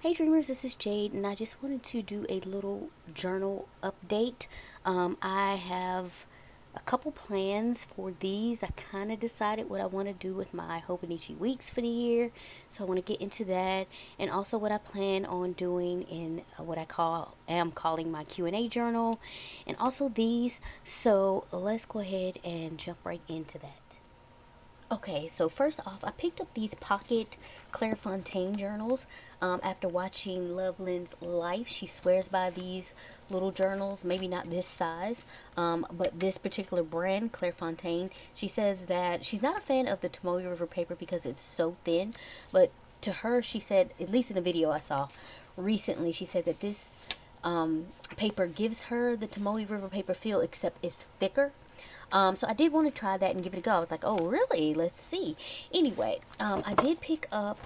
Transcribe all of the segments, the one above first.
Hey Dreamers, this is Jade, and I just wanted to do a little journal update. I have a couple plans for these. I kind of decided what I want to do with my Hobonichi Weeks for the year, so I want to get into that, and also what I plan on doing in what am calling my Q&A journal, and also these. So let's go ahead and jump right into that. Okay, so first off, I picked up these pocket Clairefontaine journals after watching Loveland's Life. She swears by these little journals, maybe not this size, but this particular brand, Clairefontaine. She says that she's not a fan of the Tomoe River paper because it's so thin, but to her, she said, at least in a video I saw recently, she said that this paper gives her the Tomoe River paper feel, except it's thicker. So I did want to try that and give it a go. I was like, oh, really? Let's see. Anyway, I did pick up,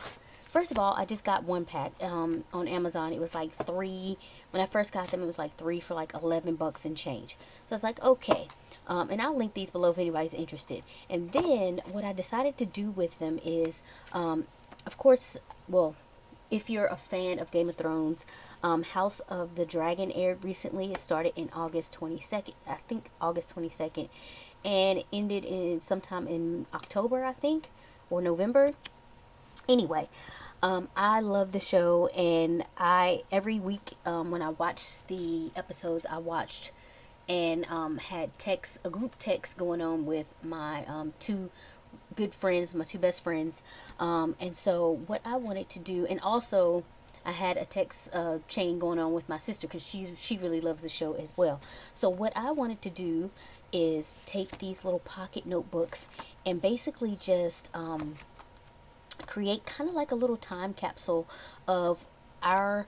first of all, I just got one pack on Amazon. It was like three. When I first got them, it was like three for like 11 bucks and change. So I was like, okay. And I'll link these below if anybody's interested. And then what I decided to do with them is, of course, well, if you're a fan of Game of Thrones, House of the Dragon aired recently. It started in August 22nd, I think August 22nd, and ended in sometime in October, I think, or November. Anyway, I love the show, and I every week when I watched the episodes, I watched and had a group text going on with my two good friends, my two best friends. And so what I wanted to do, and also I had a text chain going on with my sister because she really loves the show as well. So what I wanted to do is take these little pocket notebooks and basically just create kind of like a little time capsule of our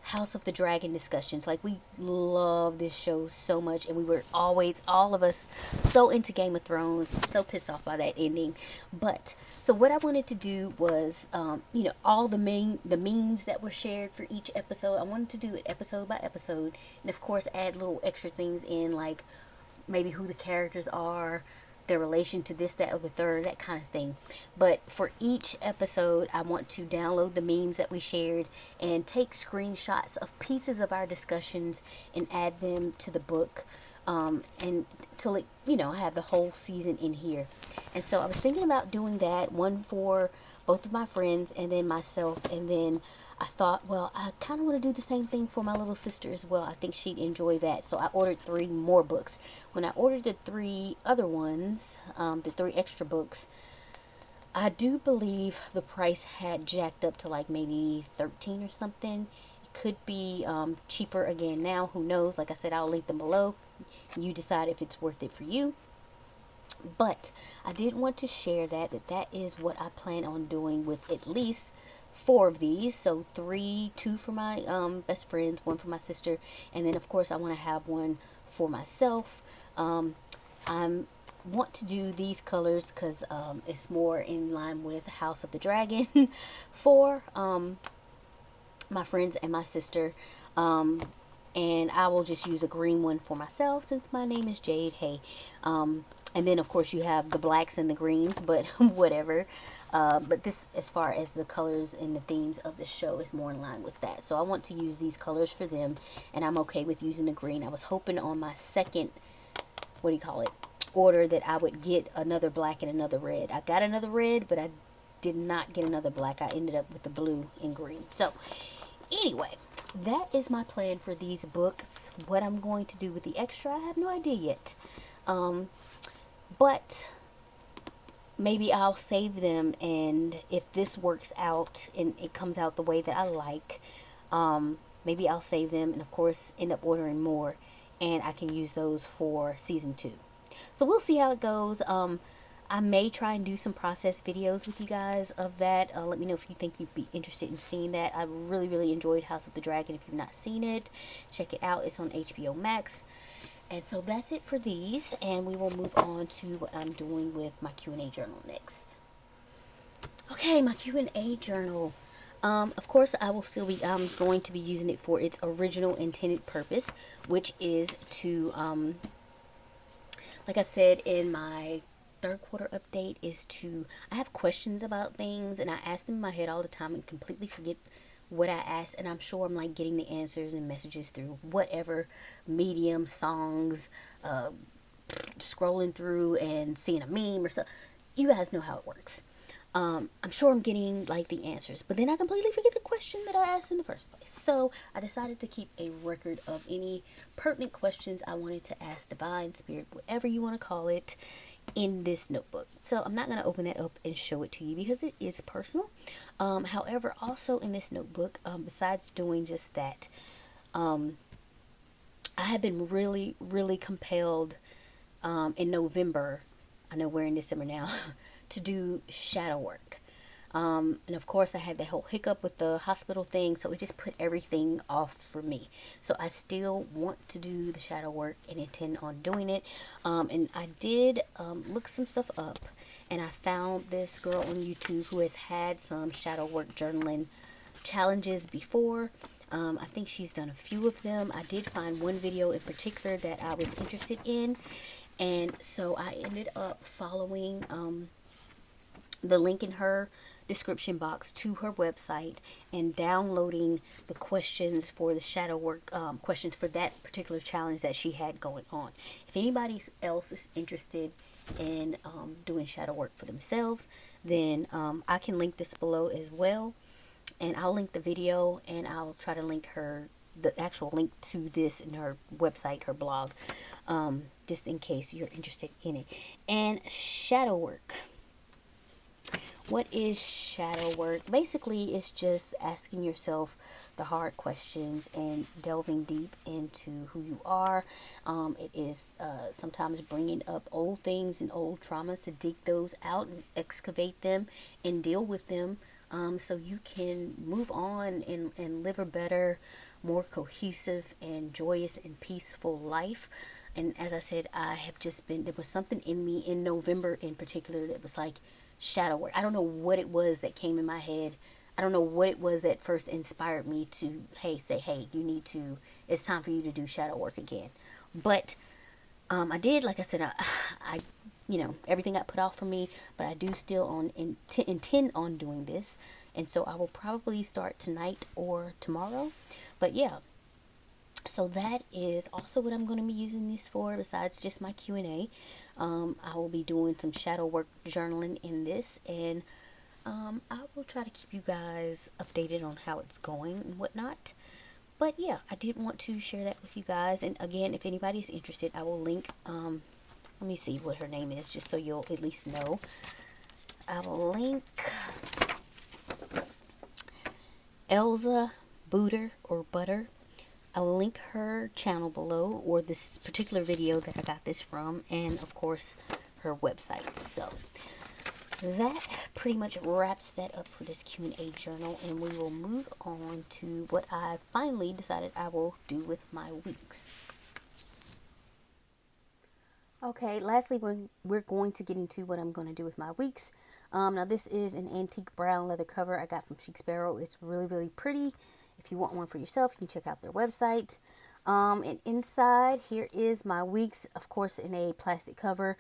House of the Dragon discussions. Like, we love this show so much, and we were always, all of us, so into Game of Thrones, so pissed off by that ending. But so what I wanted to do was, all the memes that were shared for each episode. I wanted to do it episode by episode, and of course add little extra things in, like maybe who the characters are, their relation to this, that, or the third, that kind of thing. But for each episode, I want to download the memes that we shared and take screenshots of pieces of our discussions and add them to the book. And till I have the whole season in here. And so I was thinking about doing that, one for both of my friends and then myself, and then I thought, well, I kind of want to do the same thing for my little sister as well. I think she'd enjoy that. So I ordered three more books. When I ordered the three other ones, the three extra books, I do believe the price had jacked up to like maybe 13 or something. It could be cheaper again now. Who knows? Like I said, I'll link them below. You decide if it's worth it for you. But I did want to share that is what I plan on doing with at least four of these. So two for my best friends, one for my sister, and then of course I want to have one for myself. I want to do these colors because it's more in line with House of the Dragon for my friends and my sister. And I will just use a green one for myself since my name is Jade. Hey, and then of course you have the blacks and the greens, but whatever. But this, as far as the colors and the themes of the show, is more in line with that. So I want to use these colors for them, and I'm okay with using the green. I was hoping on my second, what do you call it, order, that I would get another black and another red. I got another red, but I did not get another black. I ended up with the blue and green. So anyway, that is my plan for these books. What I'm going to do with the extra, I have no idea yet. But maybe I'll save them, and if this works out and it comes out the way that I like, maybe I'll save them and of course end up ordering more, and I can use those for season 2. So we'll see how it goes. I may try and do some process videos with you guys of that. Let me know if you think you'd be interested in seeing that. I really, really enjoyed House of the Dragon. If you've not seen it, check it out. It's on HBO Max. And so that's it for these, and we will move on to what I'm doing with my Q&A journal next. Okay, my Q&A journal. Of course, I will still be going to be using it for its original intended purpose, which is to, like I said in my third quarter update, is to, I have questions about things and I ask them in my head all the time and completely forget what I asked, and I'm sure I'm like getting the answers and messages through whatever medium, songs, uh, scrolling through and seeing a meme or something. You guys know how it works. I'm sure I'm getting like the answers, but then I completely forget the question that I asked in the first place. So I decided to keep a record of any pertinent questions I wanted to ask Divine Spirit, whatever you want to call it, in this notebook. So I'm not going to open that up and show it to you because it is personal. However, also in this notebook, besides doing just that, I have been really, really compelled in November, I know we're in December now, to do shadow work. And of course, I had that whole hiccup with the hospital thing, so it just put everything off for me. So I still want to do the shadow work and intend on doing it. And I did look some stuff up, and I found this girl on YouTube who has had some shadow work journaling challenges before. I think she's done a few of them. I did find one video in particular that I was interested in, and so I ended up following the link in her description box to her website and downloading the questions for the shadow work questions for that particular challenge that she had going on. If anybody else is interested in doing shadow work for themselves, then I can link this below as well, and I'll link the video, and I'll try to link the actual link to this in her website, her blog, just in case you're interested in it. And shadow work. What is shadow work? Basically, it's just asking yourself the hard questions and delving deep into who you are. It is sometimes bringing up old things and old traumas to dig those out and excavate them and deal with them, so you can move on and live a better, more cohesive and joyous and peaceful life. And as I said, there was something in me in November in particular that was like, shadow work. I don't know what it was that came in my head. I don't know what it was that first inspired me to say, hey, it's time for you to do shadow work again. But I did, like I said, I everything got put off for me, but I do still intend on doing this, and so I will probably start tonight or tomorrow. But yeah, so that is also what I'm going to be using this for, besides just my Q&A. I will be doing some shadow work journaling in this, and I will try to keep you guys updated on how it's going and whatnot. But yeah, I did want to share that with you guys. And again, if anybody's interested, I will link, let me see what her name is, just so you'll at least know. I will link Elza Butter. I will link her channel below, or this particular video that I got this from, and of course her website. So that pretty much wraps that up for this Q&A journal, and we will move on to what I finally decided I will do with my weeks. Okay, lastly, we're going to get into what I'm going to do with my weeks. Now this is an antique brown leather cover I got from Chic Sparrow. It's really, really pretty. If you want one for yourself, you can check out their website. And inside, here is my weeks, of course, in a plastic cover.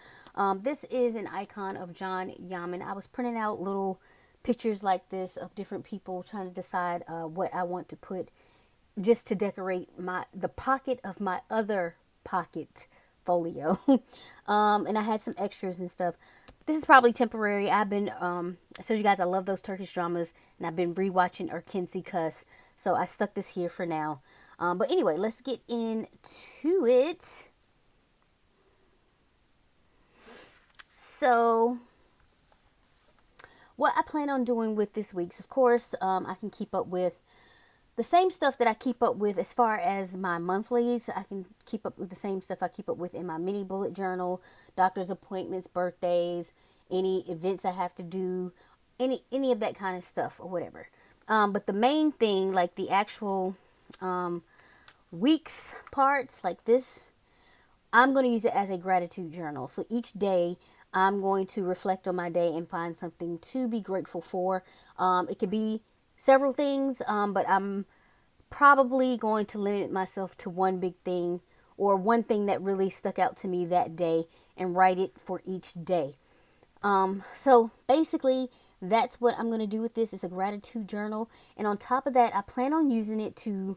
This is an icon of John Yaman. I was printing out little pictures like this of different people, trying to decide what I want to put just to decorate the pocket of my other pocket folio. And I had some extras and stuff. This is probably temporary. I've been, I told you guys I love those Turkish dramas, and I've been rewatching Erkenci Kuss, so I stuck this here for now. But anyway, let's get into it. So, what I plan on doing with this week's, of course, I can keep up with the same stuff that I keep up with as far as my monthlies. I can keep up with the same stuff I keep up with in my mini bullet journal, doctor's appointments, birthdays, any events I have to do, any of that kind of stuff or whatever. But the main thing, like the actual weeks parts, like this, I'm going to use it as a gratitude journal. So each day I'm going to reflect on my day and find something to be grateful for. It could be several things, but I'm probably going to limit myself to one big thing, or one thing that really stuck out to me that day, and write it for each day. So basically, that's what I'm going to do with this. It's a gratitude journal. And on top of that, I plan on using it to,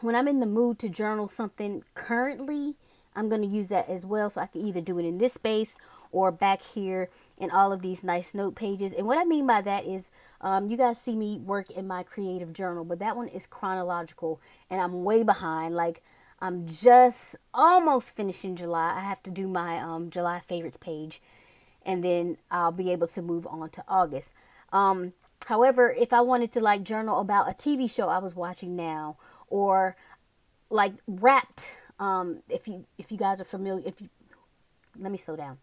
when I'm in the mood to journal something currently, I'm going to use that as well. So I can either do it in this space or back here in all of these nice note pages. And what I mean by that is, you guys see me work in my creative journal, but that one is chronological and I'm way behind. Like, I'm just almost finishing July. I have to do my July favorites page, and then I'll be able to move on to August. However, if I wanted to like journal about a TV show I was watching now, or like Wrapped, if you guys are familiar, if you let me slow down.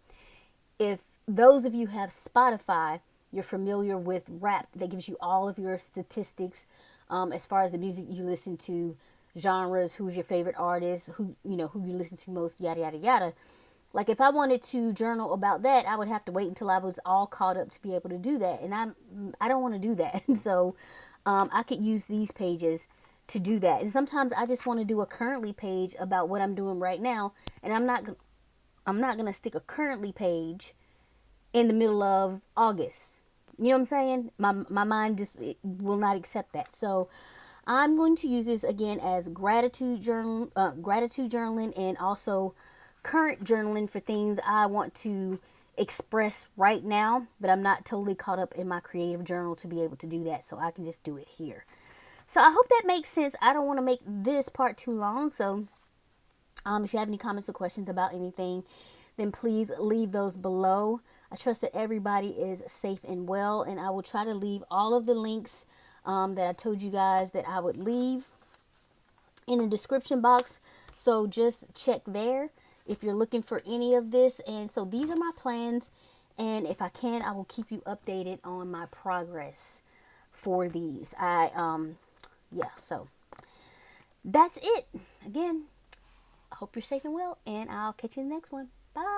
If those of you have Spotify, you're familiar with Wrapped. That gives you all of your statistics, as far as the music you listen to, genres, who's your favorite artist, who you listen to most, yada yada yada. Like, if I wanted to journal about that, I would have to wait until I was all caught up to be able to do that, and I don't want to do that. So I could use these pages to do that. And sometimes I just want to do a currently page about what I'm doing right now, and I'm not gonna stick a currently page in the middle of August. You know what I'm saying? My mind just will not accept that. So I'm going to use this again as gratitude journaling, and also current journaling for things I want to express right now, but I'm not totally caught up in my creative journal to be able to do that, so I can just do it here. So I hope that makes sense. I don't want to make this part too long, so if you have any comments or questions about anything, then please leave those below. I trust that everybody is safe and well, and I will try to leave all of the links that I told you guys that I would leave in the description box. So just check there if you're looking for any of this. And so these are my plans, and if I can, I will keep you updated on my progress for these. Yeah, so that's it. Again, I hope you're safe and well, and I'll catch you in the next one. Bye.